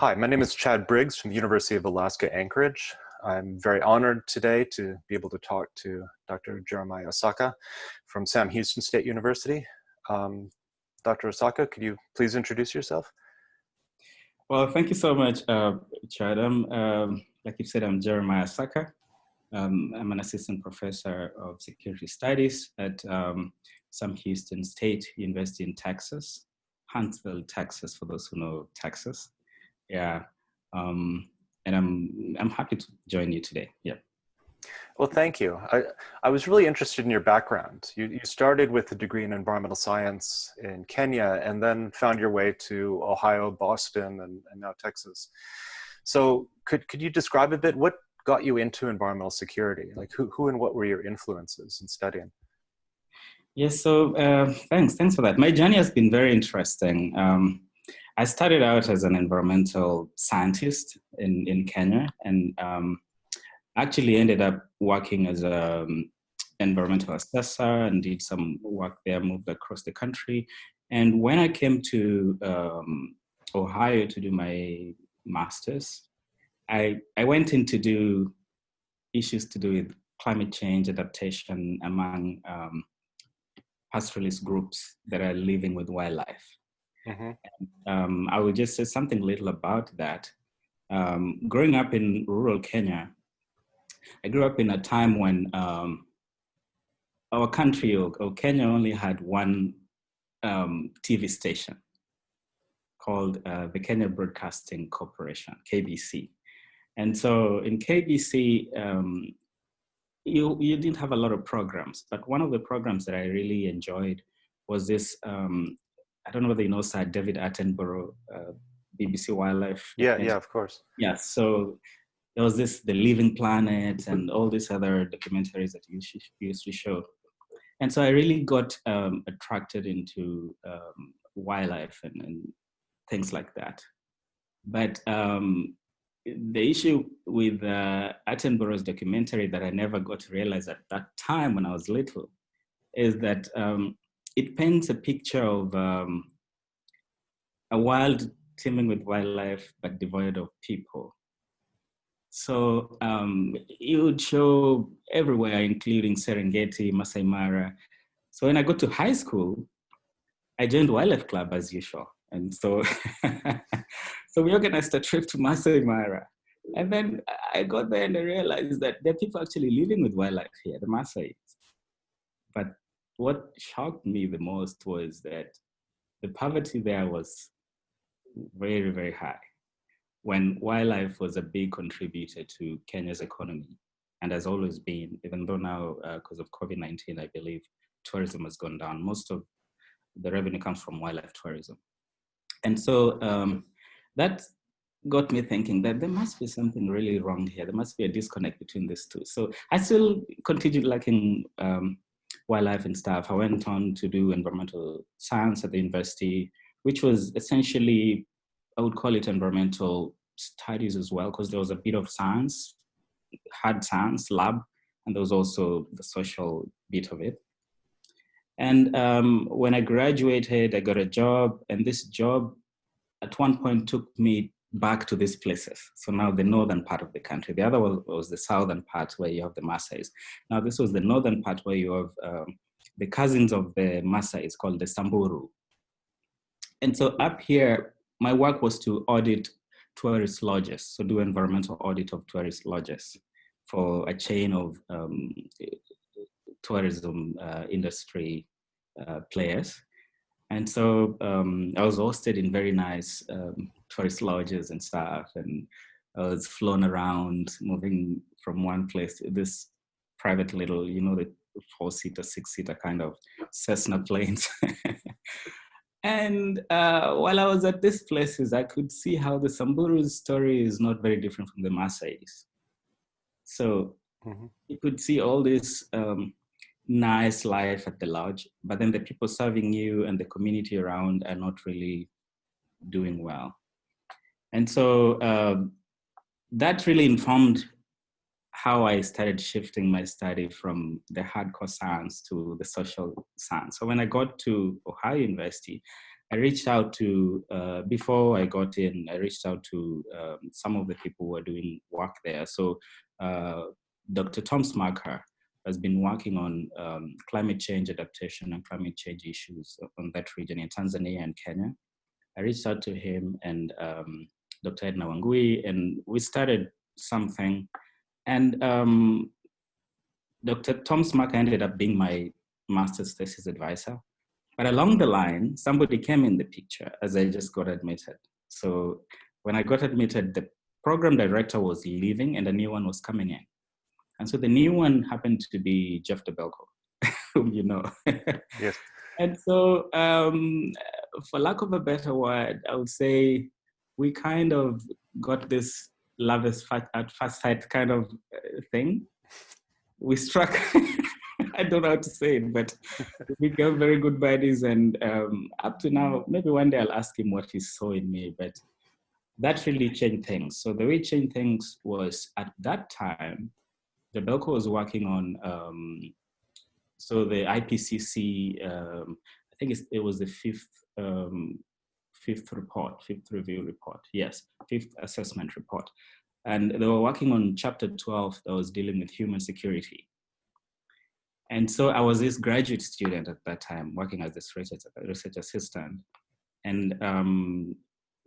Hi, my name is Chad Briggs from the University of Alaska Anchorage. I'm very honored today to be able to talk to Dr. Jeremiah Asaka from Sam Houston State University. Dr. Asaka, could you please introduce yourself? Well, thank you so much, Chad. Like you said, I'm Jeremiah Asaka. I'm an assistant professor of security studies at Sam Houston State University in Texas, Huntsville, Texas, for those who know Texas. Yeah, and I'm happy to join you today. Yeah. Well, thank you. I was really interested in your background. You started with a degree in environmental science in Kenya and then found your way to Ohio, Boston, and now Texas. So could you describe a bit what got you into environmental security? Like who and what were your influences in studying? Yes, so thanks for that. My journey has been very interesting. I started out as an environmental scientist in Kenya, and actually ended up working as an environmental assessor and did some work there, moved across the country. And when I came to Ohio to do my master's, I went in to do issues to do with climate change adaptation among pastoralist groups that are living with wildlife. Mm-hmm. I would just say something little about that. Growing up in rural Kenya, I grew up in a time when our country, or Kenya, only had one TV station called the Kenya Broadcasting Corporation, KBC. And so in KBC, you didn't have a lot of programs, but one of the programs that I really enjoyed was this, I don't know whether you know Sir David Attenborough, BBC Wildlife. Yeah, of course. Yeah, so there was this, The Living Planet, and all these other documentaries that you used to show. And so I really got attracted into wildlife and things like that. But the issue with Attenborough's documentary that I never got to realize at that time when I was little is that it paints a picture of a world teeming with wildlife but devoid of people. So it would show everywhere, including Serengeti, Masai Mara. So when I got to high school, I joined Wildlife Club as usual. And so, so we organized a trip to Masai Mara. And then I got there and I realized that there are people actually living with wildlife here, the Maasais. But what shocked me the most was that the poverty there was very, very high, when wildlife was a big contributor to Kenya's economy and has always been, even though now, because of COVID-19, I believe tourism has gone down. Most of the revenue comes from wildlife tourism. And so that got me thinking that there must be something really wrong here. There must be a disconnect between these two. So I still continued liking wildlife and stuff. I went on to do environmental science at the university, which was essentially, I would call it environmental studies as well, because there was a bit of science, hard science lab, and there was also the social bit of it. And when I graduated, I got a job, and this job at one point took me back to these places. So now the northern part of the country. The other was the southern part where you have the Maasais. Now this was the northern part where you have the cousins of the Maasais called the Samburu. And so up here, my work was to audit tourist lodges, so do environmental audit of tourist lodges for a chain of tourism industry players. And so I was hosted in very nice tourist lodges and stuff, and I was flown around, moving from one place to this private little, the 4-seater, 6-seater kind of Cessna planes. And while I was at these places, I could see how the Samburu's story is not very different from the Maasai's. So you could see all this nice life at the lodge, but then the people serving you and the community around are not really doing well. And so that really informed how I started shifting my study from the hardcore science to the social science. So when I got to Ohio University, I reached out to, before I got in, I reached out to some of the people who are doing work there. So Dr. Tom Smarker has been working on climate change adaptation and climate change issues on that region in Tanzania and Kenya. I reached out to him and Dr. Edna Wangui, and we started something. And Dr. Tom Smarker ended up being my master's thesis advisor. But along the line, somebody came in the picture as I just got admitted. So when I got admitted, the program director was leaving and a new one was coming in. And so the new one happened to be Jeff DeBelco, whom you know. Yes. And so for lack of a better word, I would say we kind of got this love at first sight kind of thing. We struck, I don't know how to say it, but we became very good buddies. And up to now, maybe one day I'll ask him what he saw in me, but that really changed things. So the way it changed things was at that time, the Belco was working on, so the IPCC, I think it was the fifth review report, yes, fifth assessment report. And they were working on chapter 12 that was dealing with human security. And so I was this graduate student at that time working as this research assistant. And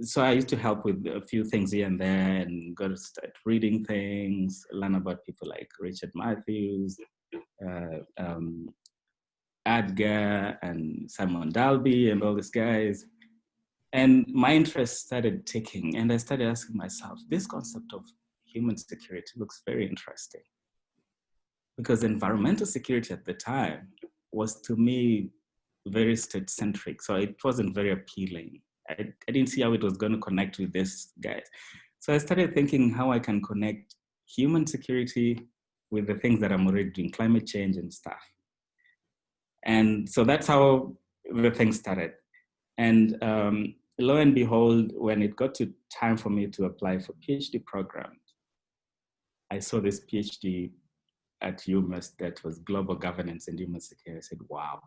so I used to help with a few things here and there and got to start reading things, learn about people like Richard Matthews, Adgar and Simon Dalby and all these guys. And my interest started ticking and I started asking myself, this concept of human security looks very interesting. Because environmental security at the time was, to me, very state-centric. So it wasn't very appealing. I didn't see how it was going to connect with this guys. So I started thinking how I can connect human security with the things that I'm already doing, climate change and stuff. And so that's how the thing started. And lo and behold, when it got to time for me to apply for PhD programs, I saw this PhD at UMass that was global governance and human security. I said, wow.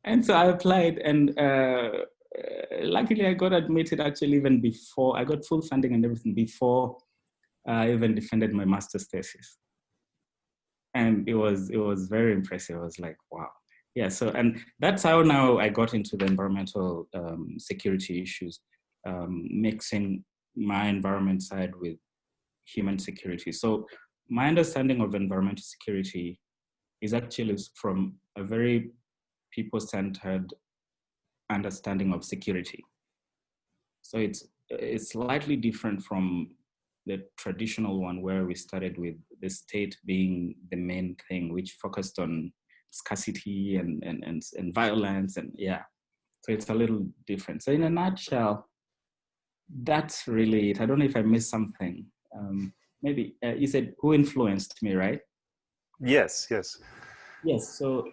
And so I applied and luckily I got admitted actually even before, I got full funding and everything before I even defended my master's thesis. And it was very impressive. I was like, wow. Yeah, so, and that's how now I got into the environmental security issues, mixing my environment side with human security. So my understanding of environmental security is actually from a very people-centered understanding of security. So it's slightly different from the traditional one where we started with the state being the main thing, which focused on scarcity and violence and yeah. So it's a little different. So in a nutshell, that's really it. I don't know if I missed something. Maybe you said who influenced me, right? Yes, yes. Yes, so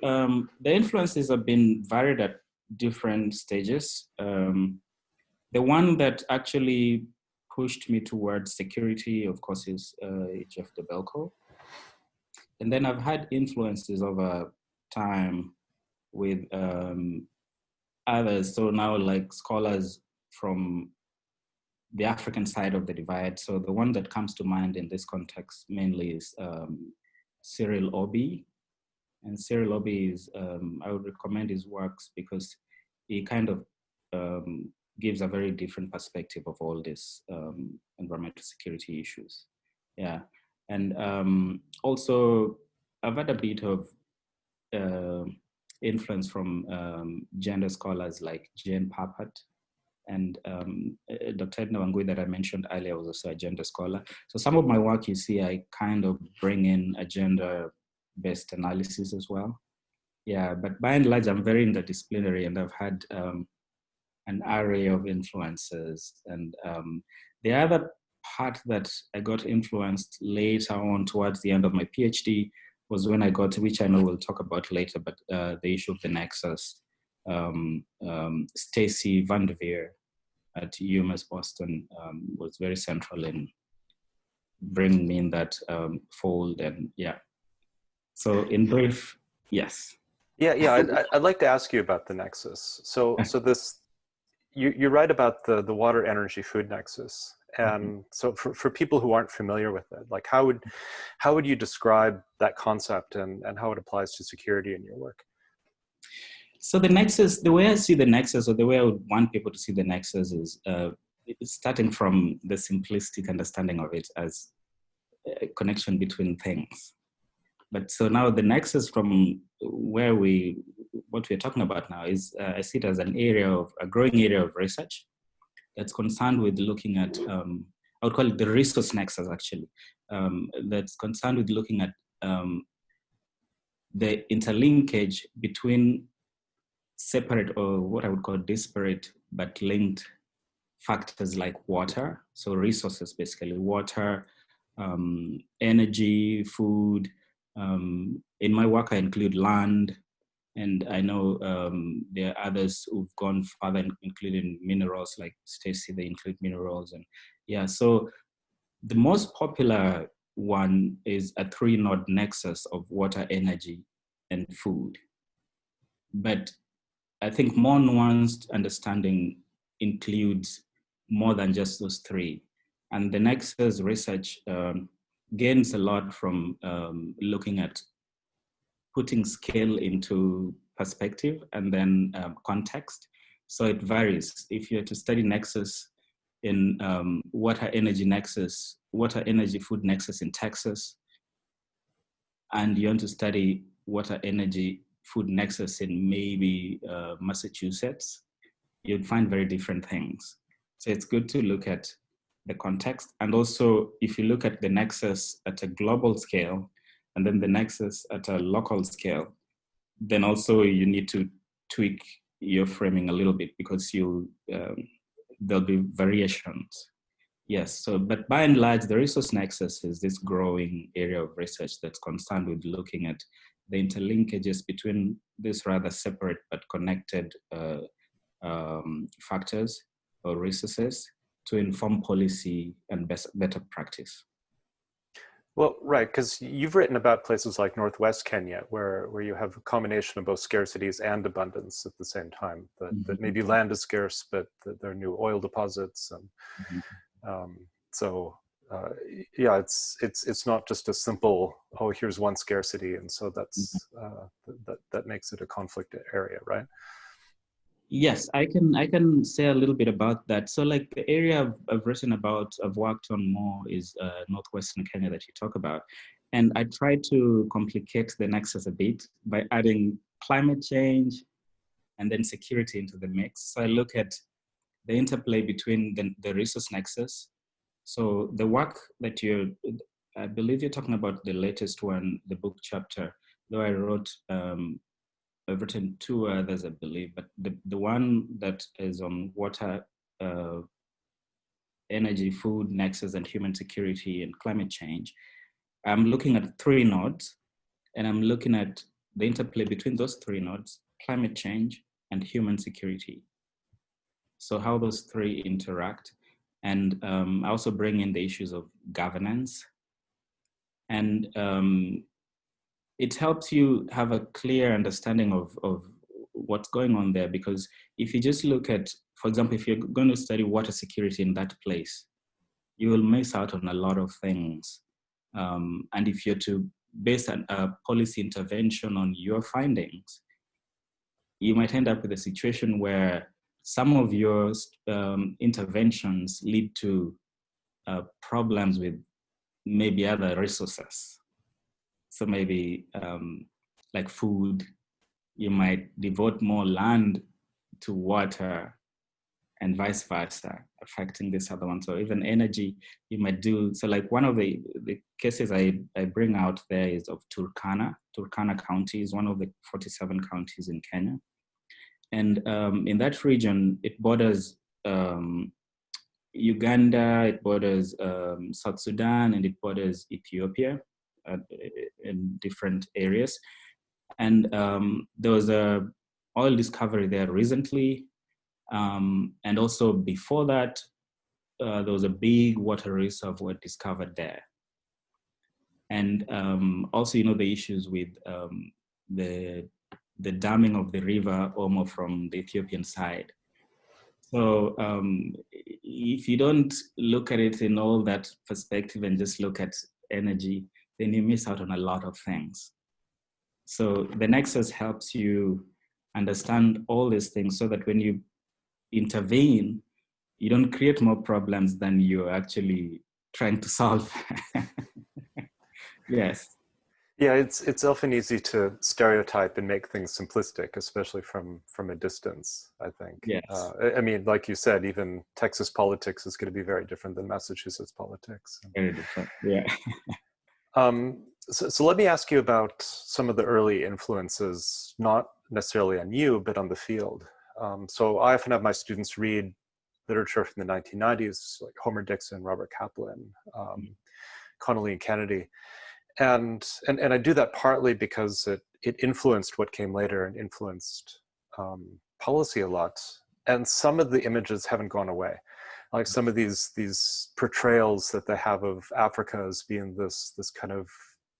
the influences have been varied at different stages. The one that actually pushed me towards security, of course, is Jeff DeBelco. And then I've had influences over time with others. So now like scholars from the African side of the divide. So the one that comes to mind in this context mainly is Cyril Obi. And Cyril Obi is, I would recommend his works because he kind of gives a very different perspective of all these environmental security issues. Yeah, and also I've had a bit of influence from gender scholars like Jane Pappert and Dr. Edna Wangui that I mentioned earlier was also a gender scholar. So some of my work you see, I kind of bring in a gender-based analysis as well. Yeah, but by and large, I'm very interdisciplinary and I've had an array of influences. And the other part that I got influenced later on towards the end of my PhD was when I got, which I know we'll talk about later, but the issue of the Nexus. Stacy Van de Veer at UMass Boston was very central in bringing me in that fold, and yeah. So in brief, yes. Yeah. I'd like to ask you about the nexus. So this, you write about the water, energy, food nexus, and so for people who aren't familiar with it, like how would you describe that concept and how it applies to security in your work? So the nexus, the way I see the nexus, or the way I would want people to see the nexus, is starting from the simplistic understanding of it as a connection between things. But so now the nexus from where what we're talking about now is, I see it as a growing area of research that's concerned with looking at, I would call it the resource nexus actually, that's concerned with looking at the interlinkage between separate, or what I would call disparate but linked factors like water, so resources basically, water, energy, food. In my work, I include land, and I know there are others who've gone further, including minerals, like Stacy, they include minerals. And yeah, so the most popular one is a 3-node nexus of water, energy, and food. But I think more nuanced understanding includes more than just those three. And the Nexus research gains a lot from looking at putting scale into perspective and then context. So it varies. If you're to study Nexus in water, energy nexus, water, energy, food nexus in Texas, and you want to study water, energy, food nexus in maybe Massachusetts, you'd find very different things. So it's good to look at the context. And also, if you look at the nexus at a global scale, and then the nexus at a local scale, then also you need to tweak your framing a little bit, because there'll be variations. Yes, so, but by and large, the resource nexus is this growing area of research that's concerned with looking at the interlinkages between these rather separate but connected factors or resources to inform policy and better practice. Well, right, because you've written about places like Northwest Kenya, where you have a combination of both scarcities and abundance at the same time. That maybe land is scarce, but there are new oil deposits, and yeah, it's not just a simple, oh, here's one scarcity, and so that's that makes it a conflict area, right? Yes, I can say a little bit about that. So like the area I've written about, I've worked on more is northwestern Kenya that you talk about. And I try to complicate the nexus a bit by adding climate change and then security into the mix. So I look at the interplay between the resource nexus. So the work that I believe you're talking about the latest one, the book chapter, though I wrote, I've written 2 others, I believe, but the one that is on water, energy, food, nexus, and human security and climate change, I'm looking at 3 nodes, and I'm looking at the interplay between those 3 nodes, climate change and human security. So how those 3 interact. And I also bring in the issues of governance. And it helps you have a clear understanding of what's going on there, because if you just look at, for example, if you're going to study water security in that place, you will miss out on a lot of things. And if you're to base a policy intervention on your findings, you might end up with a situation where some of your interventions lead to problems with maybe other resources. So maybe like food, you might devote more land to water and vice versa, affecting this other one. So even energy, you might do, so like one of the cases I bring out there is of Turkana. Turkana County is one of the 47 counties in Kenya. And in that region, it borders Uganda, it borders South Sudan, and it borders Ethiopia in different areas. And there was a oil discovery there recently. And also before that, there was a big water reservoir discovered there. And also, the issues with the the damming of the river Omo from the Ethiopian side. So if you don't look at it in all that perspective and just look at energy, then you miss out on a lot of things. So the Nexus helps you understand all these things so that when you intervene, you don't create more problems than you're actually trying to solve. Yes. Yeah, it's often easy to stereotype and make things simplistic, especially from a distance, I think. Yes. I mean, like you said, even Texas politics is going to be very different than Massachusetts politics. Very different. Yeah. So let me ask you about some of the early influences, not necessarily on you, but on the field. So I often have my students read literature from the 1990s, like Homer Dixon, Robert Kaplan, Connolly and Kennedy. And I do that partly because it influenced what came later and influenced policy a lot. And some of the images haven't gone away. Like some of these portrayals that they have of Africa as being this kind of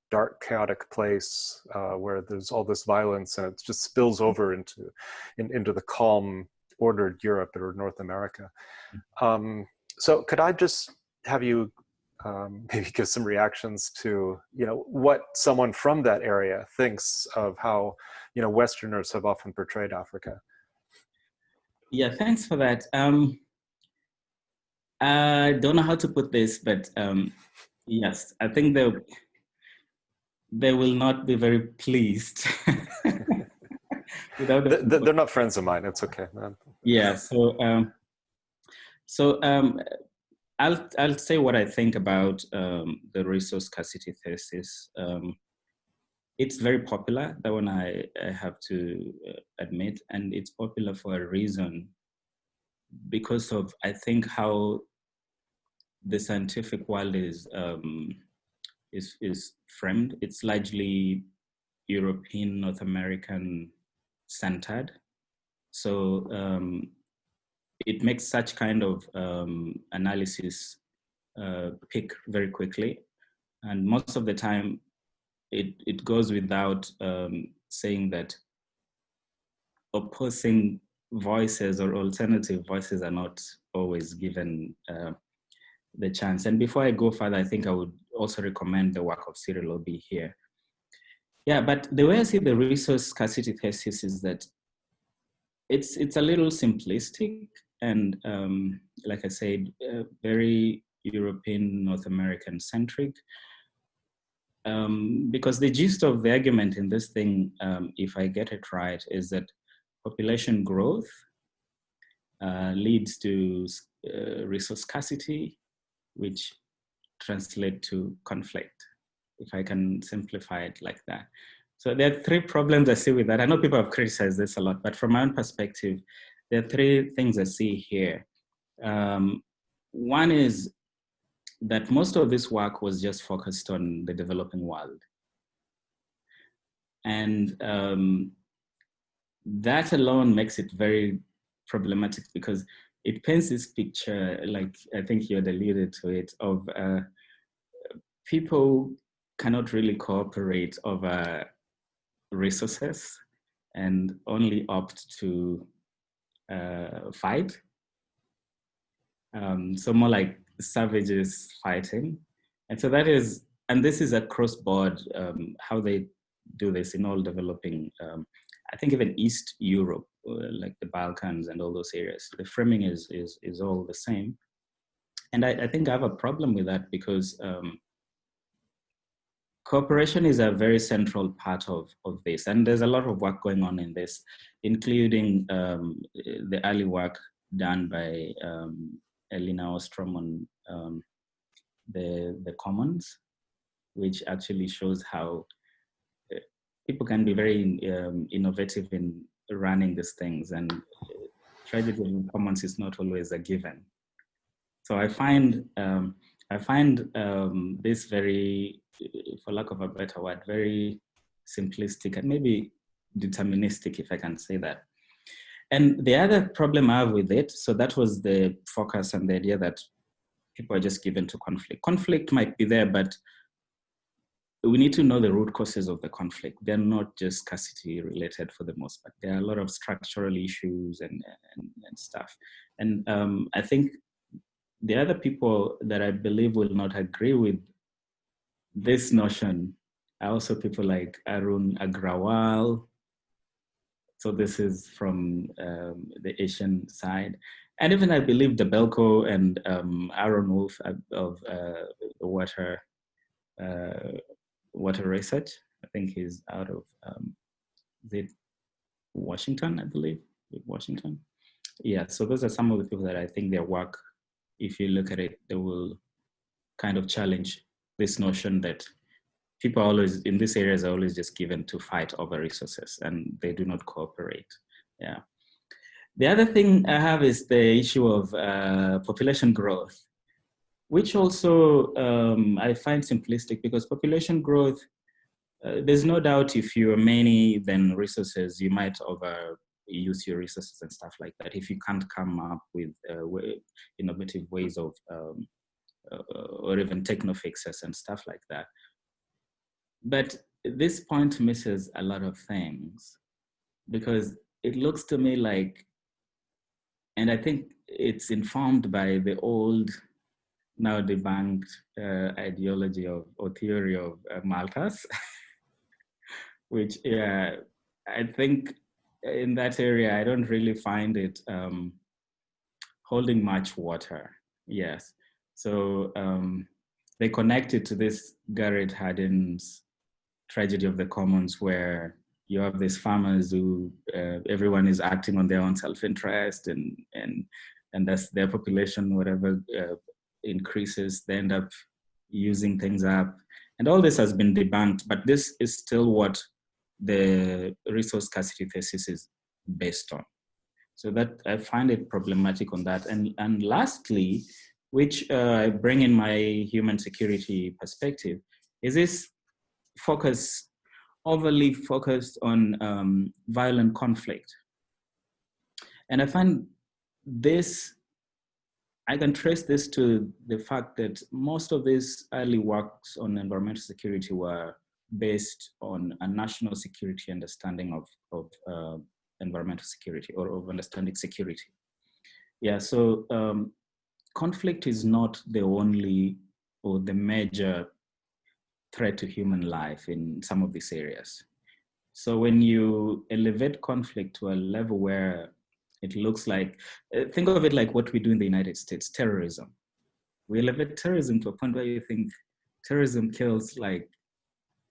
dark, chaotic place where there's all this violence and it just spills over into the calm, ordered Europe or North America. So could I just have you maybe give some reactions to, what someone from that area thinks of how, Westerners have often portrayed Africa? Yeah, thanks for that. I don't know how to put this, but yes, I think they will not be very pleased. They're not friends of mine. It's okay, man. Yeah. So I'll say what I think about the resource scarcity thesis. It's very popular. That one I have to admit, and it's popular for a reason, because of, I think, how the scientific world is framed. It's largely European, North American centered. So it makes such kind of analysis pick very quickly. And most of the time, it goes without saying that opposing voices or alternative voices are not always given the chance. And before I go further, I think I would also recommend the work of Cyril Obi here. Yeah, but the way I see the resource scarcity thesis is that it's a little simplistic and, like I said, very European, North American centric. Because the gist of the argument in this thing, if I get it right, is that population growth leads to resource scarcity, which translate to conflict, if I can simplify it like that. So there are three problems I see with that. I know people have criticized this a lot, but from my own perspective, there are three things I see here. One is that most of this work was just focused on the developing world. And that alone makes it very problematic because it paints this picture, like I think you had alluded to it, of people cannot really cooperate over resources and only opt to fight. So more like savages fighting. And so that is, and this is across board, how they do this in all developing, I think even East Europe, like the Balkans and all those areas, the framing is all the same. And I think I have a problem with that because cooperation is a very central part of this. And there's a lot of work going on in this, including the early work done by Elina Ostrom on the commons, which actually shows how people can be very innovative in running these things, and tragedy in commons is not always a given. So I find this very, for lack of a better word, very simplistic and maybe deterministic, if I can say that. And the other problem I have with it, so that was the focus and the idea that people are just given to conflict. Conflict might be there, but we need to know the root causes of the conflict. They're not just scarcity related for the most part. There are a lot of structural issues and stuff. And I think the other people that I believe will not agree with this notion are also people like Arun Agrawal. So this is from the Asian side. And even I believe Debelko and Aaron Wolf of Water Research. I think he's out of Washington, I believe, Washington. Yeah, so those are some of the people that I think their work, if you look at it, they will kind of challenge this notion that people are always, in these areas, are always just given to fight over resources and they do not cooperate. Yeah. The other thing I have is the issue of population growth, which also I find simplistic, because population growth, there's no doubt if you're many than resources, you might overuse your resources and stuff like that if you can't come up with innovative ways of, or even techno fixes and stuff like that. But this point misses a lot of things, because it looks to me like, and I think it's informed by the old, now debunked ideology of, or theory of Malthus, which I think in that area, I don't really find it holding much water. Yes. So they connect it to this Garrett Hardin's Tragedy of the Commons, where you have these farmers who everyone is acting on their own self-interest, and that's their population, whatever increases, they end up using things up. And all this has been debunked, but this is still what the resource scarcity thesis is based on. So that I find it problematic on that. And lastly, which I bring in my human security perspective, is this overly focused on violent conflict. And I find this, I can trace this to the fact that most of these early works on environmental security were based on a national security understanding of environmental security, or of understanding security. Yeah, so conflict is not the only or the major threat to human life in some of these areas. So when you elevate conflict to a level where it looks like, think of it like what we do in the United States, terrorism. We elevate terrorism to a point where you think terrorism kills like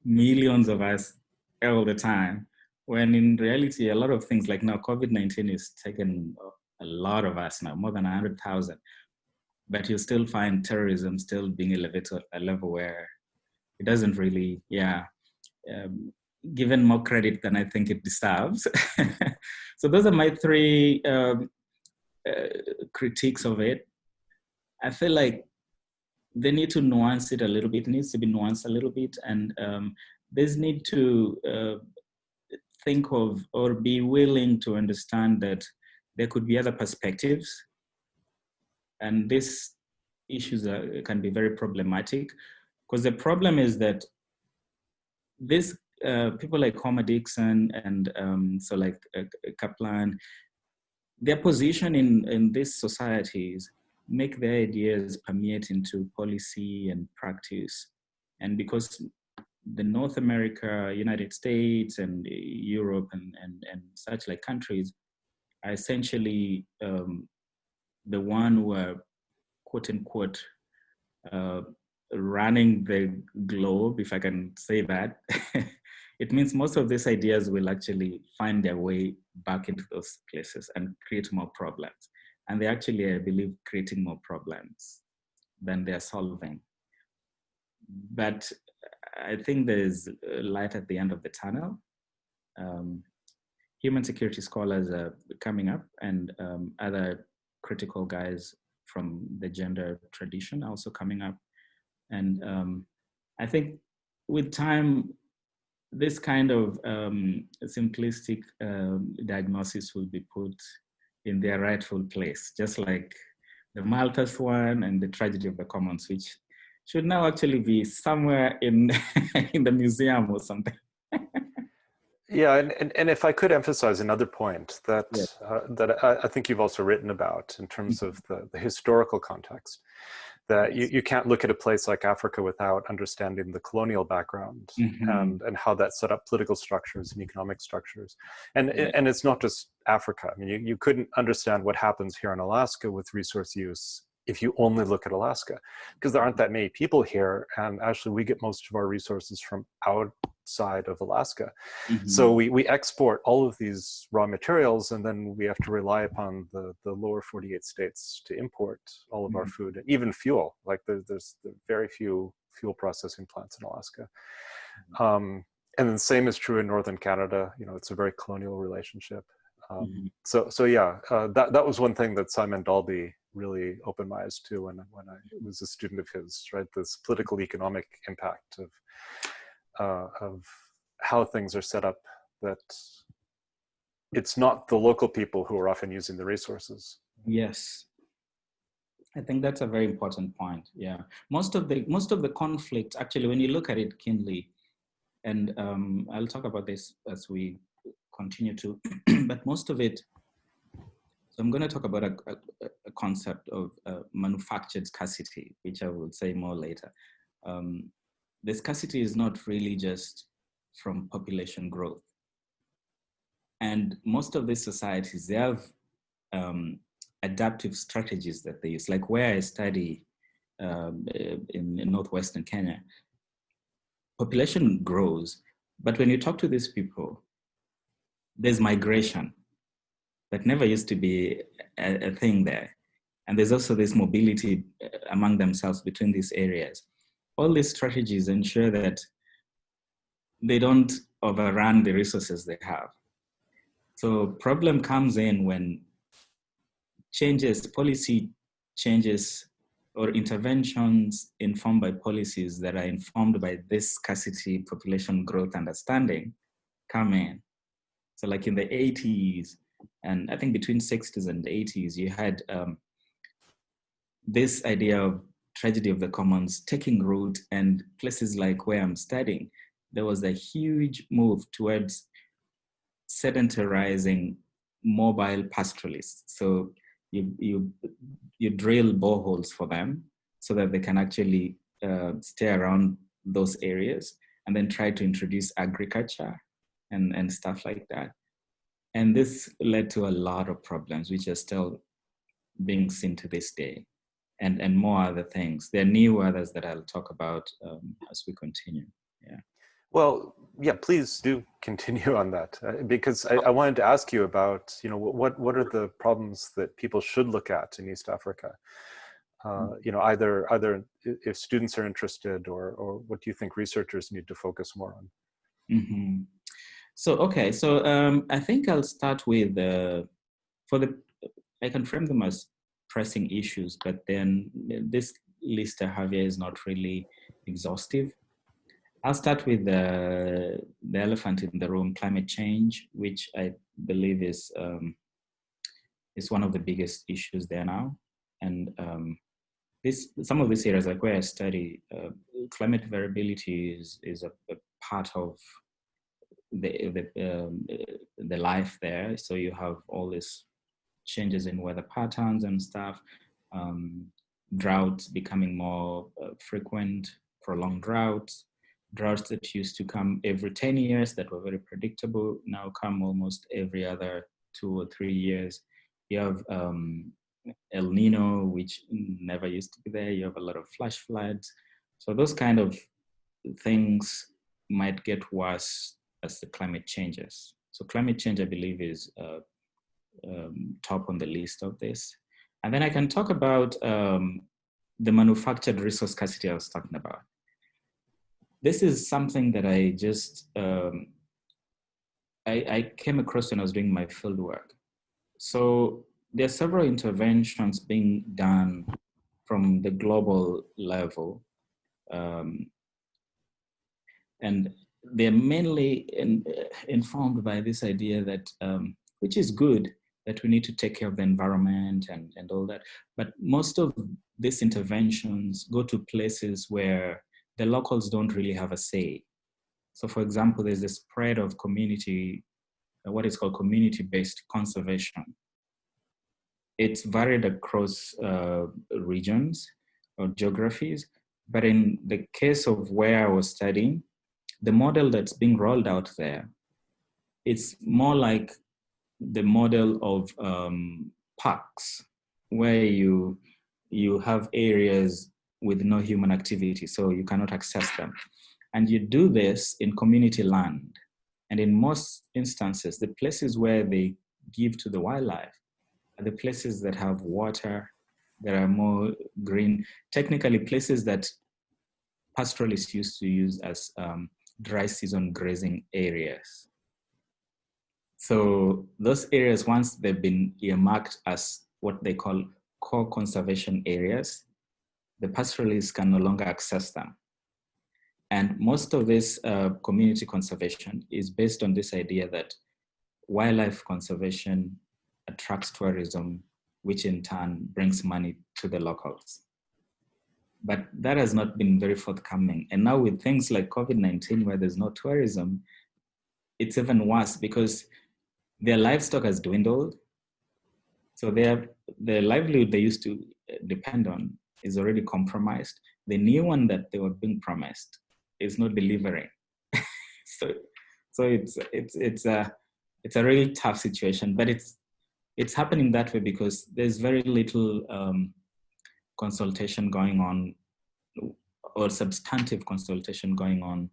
millions of us all the time, when in reality, a lot of things like now COVID-19 is taking a lot of us now, more than 100,000, but you still find terrorism still being elevated to a level where it doesn't really, given more credit than I think it deserves. So those are my three critiques of it. I feel like they need to nuance it a little bit. It needs to be nuanced a little bit, and there's need to think of or be willing to understand that there could be other perspectives, and these issues can be very problematic, because the problem is that this people like Homer Dixon and so like Kaplan, their position in these societies make their ideas permeate into policy and practice. And because the North America, United States and Europe and such like countries are essentially the one who are quote unquote running the globe, if I can say that, it means most of these ideas will actually find their way back into those places and create more problems. And they actually, I believe, creating more problems than they're solving. But I think there's light at the end of the tunnel. Human security scholars are coming up, and other critical guys from the gender tradition are also coming up. And I think with time, this kind of simplistic diagnosis will be put in their rightful place, just like the Malthus one and the Tragedy of the Commons, which should now actually be somewhere in in the museum or something. Yeah, and if I could emphasize another point that Yeah. I think you've also written about in terms of the historical context, that Yes. you can't look at a place like Africa without understanding the colonial background Mm-hmm. and how that set up political structures and economic structures. Yeah. And it's not just Africa. I mean, you couldn't understand what happens here in Alaska with resource use if you only look at Alaska, because there aren't that many people here. And actually, we get most of our resources from outside of Alaska. So Mm-hmm. we export all of these raw materials, and then we have to rely upon the lower 48 states to import all of our food and even fuel. Like there's very few fuel processing plants in Alaska. And then the same is true in Northern Canada. You know, it's a very colonial relationship. Mm-hmm. So yeah, that was one thing that Simon Dalby really opened my eyes to when I was a student of his, right? This political economic impact of how things are set up, that it's not the local people who are often using the resources. Yes. I think that's a very important point. Yeah. Most of the conflict, actually, when you look at it keenly, and I'll talk about this as we continue to, but most of it, so I'm going to talk about a concept of manufactured scarcity, which I will say more later. The scarcity is not really just from population growth. And most of these societies, they have adaptive strategies that they use. Like where I study in northwestern Kenya, population grows, but when you talk to these people, there's migration that never used to be a thing there. And there's also this mobility among themselves between these areas. All these strategies ensure that they don't overrun the resources they have. So problem comes in when policy changes or interventions informed by policies that are informed by this scarcity population growth understanding come in. So like in the 80s, and I think between 60s and 80s, you had this idea of tragedy of the commons taking root, and places like where I'm studying, there was a huge move towards sedentarizing mobile pastoralists. So you drill boreholes for them so that they can actually stay around those areas, and then try to introduce agriculture and stuff like that. And this led to a lot of problems, which are still being seen to this day, and more other things. There are new others that I'll talk about as we continue. Yeah. Well, yeah, please do continue on that, because I wanted to ask you about, you know, what are the problems that people should look at in East Africa? You know, either if students are interested, or what do you think researchers need to focus more on? Mm-hmm. So, okay, so I think I'll start with, I can frame them as pressing issues, but then this list I have here is not really exhaustive. I'll start with the elephant in the room, climate change, which I believe is one of the biggest issues there now. And some of these areas, like where I study, climate variability is a part of the life there. So you have all these changes in weather patterns and stuff, droughts becoming more frequent, prolonged droughts that used to come every 10 years that were very predictable now come almost every other 2 or 3 years. You have El Nino, which never used to be there. You have a lot of flash floods. So those kind of things might get worse as the climate changes. So climate change, I believe, is top on the list of this. And then I can talk about the manufactured resource scarcity I was talking about. This is something that I just, I came across when I was doing my field work. So there are several interventions being done from the global level. And they're mainly informed by this idea that, which is good, that we need to take care of the environment and all that. But most of these interventions go to places where the locals don't really have a say. So for example, there's a spread of community, what is called community-based conservation. It's varied across regions or geographies, but in the case of where I was studying, the model that's being rolled out there, it's more like the model of parks, where you have areas with no human activity, so you cannot access them. And you do this in community land. And in most instances, the places where they give to the wildlife are the places that have water, that are more green, technically places that pastoralists used to use as dry season grazing areas. So those areas, once they've been earmarked as what they call core conservation areas, the pastoralists can no longer access them. And most of this community conservation is based on this idea that wildlife conservation attracts tourism, which in turn brings money to the locals. But that has not been very forthcoming. And now with things like COVID-19, where there's no tourism, it's even worse because their livestock has dwindled. So the livelihood they used to depend on is already compromised. The new one that they were being promised is not delivering. so it's a really tough situation, but it's happening that way because there's very little consultation going on, or substantive consultation going on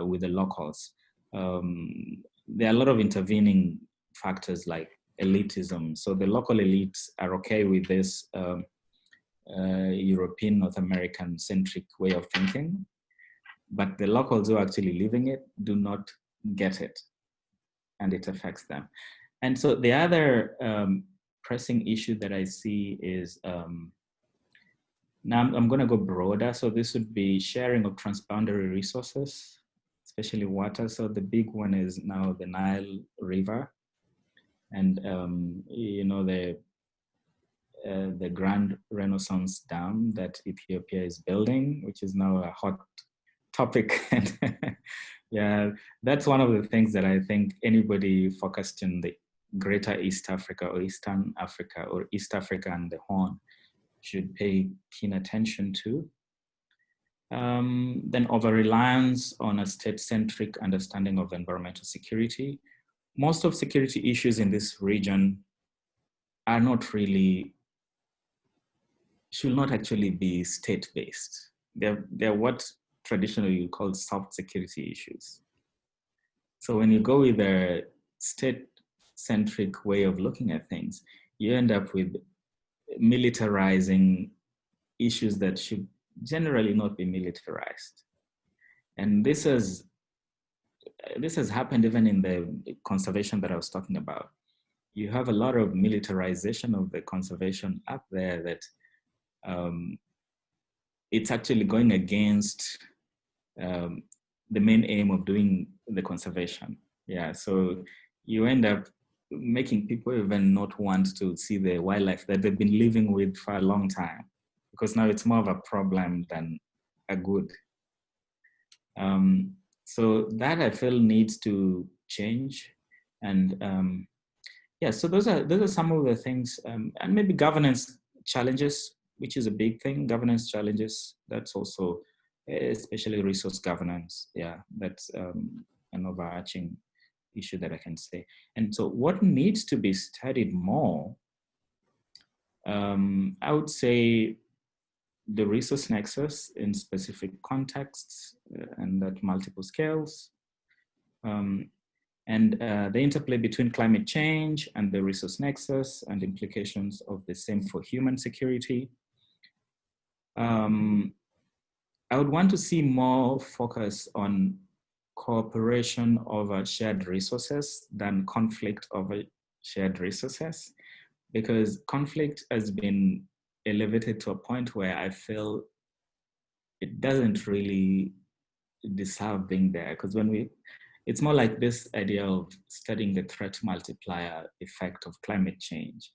with the locals. There are a lot of intervening factors like elitism. So the local elites are okay with this European, North American centric way of thinking, but the locals who are actually living it do not get it, and it affects them. And so the other pressing issue that I see is, now I'm going to go broader. So this would be sharing of transboundary resources, especially water. So the big one is now the Nile River, and you know, the Grand Renaissance Dam that Ethiopia is building, which is now a hot topic. And yeah, that's one of the things that I think anybody focused in the Greater East Africa or Eastern Africa or East Africa and the Horn should pay keen attention to. Then over-reliance on a state-centric understanding of environmental security. Most of security issues in this region are not really, should not actually be state-based. They're what traditionally you call soft security issues. So when you go with a state-centric way of looking at things, you end up with militarizing issues that should generally not be militarized. And this has happened even in the conservation that I was talking about. You have a lot of militarization of the conservation up there that it's actually going against the main aim of doing the conservation. Yeah, so you end up making people even not want to see the wildlife that they've been living with for a long time, because now it's more of a problem than a good. So that I feel needs to change. And yeah, so those are some of the things, and maybe governance challenges, which is a big thing. Governance challenges, that's also, especially resource governance. Yeah, that's an overarching issue that I can say. And so what needs to be studied more, I would say the resource nexus in specific contexts and at multiple scales, and the interplay between climate change and the resource nexus and implications of the same for human security. I would want to see more focus on cooperation over shared resources than conflict over shared resources, because conflict has been elevated to a point where I feel it doesn't really deserve being there. Because it's more like this idea of studying the threat multiplier effect of climate change,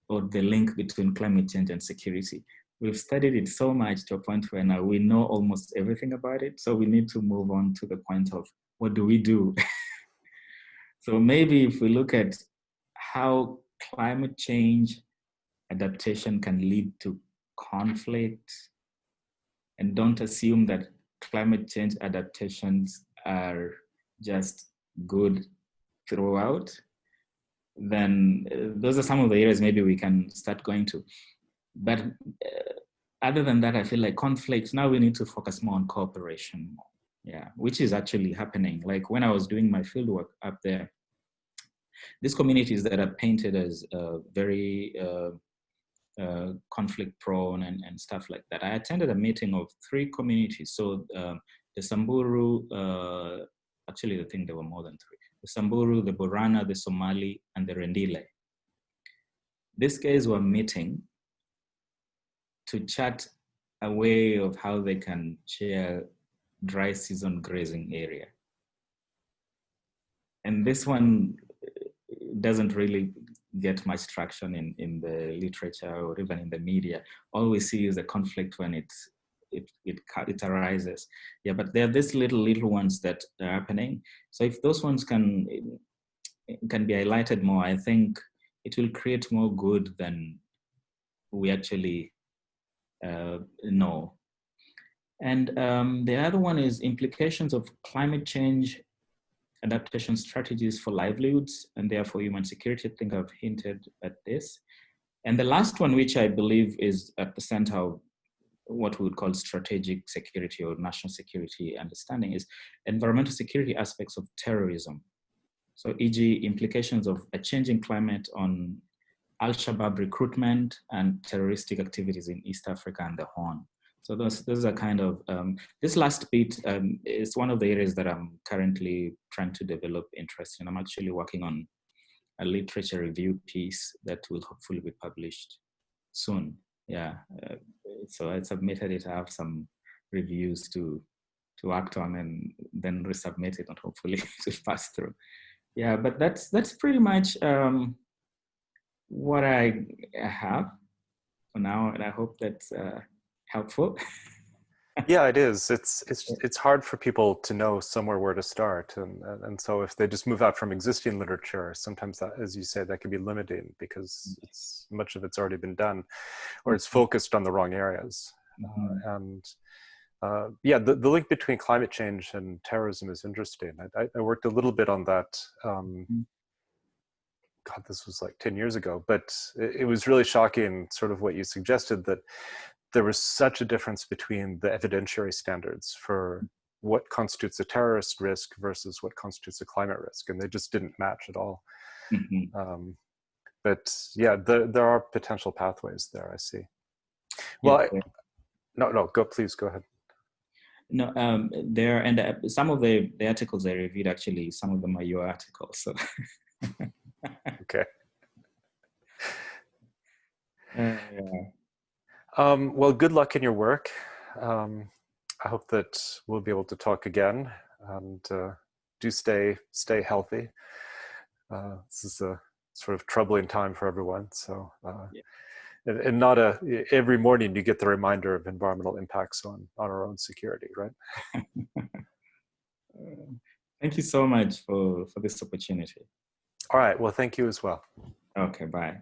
or the link between climate change and security. we've studied it so much to a point where now we know almost everything about it. So we need to move on to the point of what do we do? So maybe if we look at how climate change adaptation can lead to conflict, and don't assume that climate change adaptations are just good throughout, then those are some of the areas maybe we can start going to. But other than that, I feel like conflict, now we need to focus more on cooperation more. Yeah, which is actually happening. Like when I was doing my fieldwork up there, these communities that are painted as very conflict prone and stuff like that. I attended a meeting of 3 communities. So the Samburu, actually I think there were more than 3. The Samburu, the Borana, the Somali, and the Rendile. These guys were meeting to chat a way of how they can share dry season grazing area. And this one doesn't really get much traction in the literature or even in the media. All we see is a conflict when it arises. Yeah, but there are these little ones that are happening. So if those ones can be highlighted more, I think it will create more good than we actually know. And the other one is implications of climate change adaptation strategies for livelihoods and therefore human security. I think I've hinted at this. And the last one, which I believe is at the center of what we would call strategic security or national security understanding, is environmental security aspects of terrorism. So e.g. implications of a changing climate on Al-Shabaab recruitment and terroristic activities in East Africa and the Horn. So those are kind of, this last bit is one of the areas that I'm currently trying to develop interest in. I'm actually working on a literature review piece that will hopefully be published soon. Yeah, so I submitted it. I have some reviews to act on and then resubmit it and hopefully to pass through. Yeah, but that's pretty much what I have for now, and I hope that's helpful. Yeah, it is. It's hard for people to know somewhere where to start, and so if they just move out from existing literature, sometimes that, as you say, that can be limiting because much of it's already been done, or it's focused on the wrong areas. Yeah, the link between climate change and terrorism is interesting. I worked a little bit on that. God, this was like 10 years ago, but it was really shocking, sort of what you suggested, that there was such a difference between the evidentiary standards for what constitutes a terrorist risk versus what constitutes a climate risk, and they just didn't match at all. But yeah, there are potential pathways there, I see. Well, yeah. Please go ahead. No, there, and some of the articles I reviewed, actually, some of them are your articles, so. Okay. Yeah. Well, good luck in your work. I hope that we'll be able to talk again, and do stay healthy. This is a sort of troubling time for everyone. So, and not every morning you get the reminder of environmental impacts on our own security, right? Thank you so much for this opportunity. All right. Well, thank you as well. Okay, bye.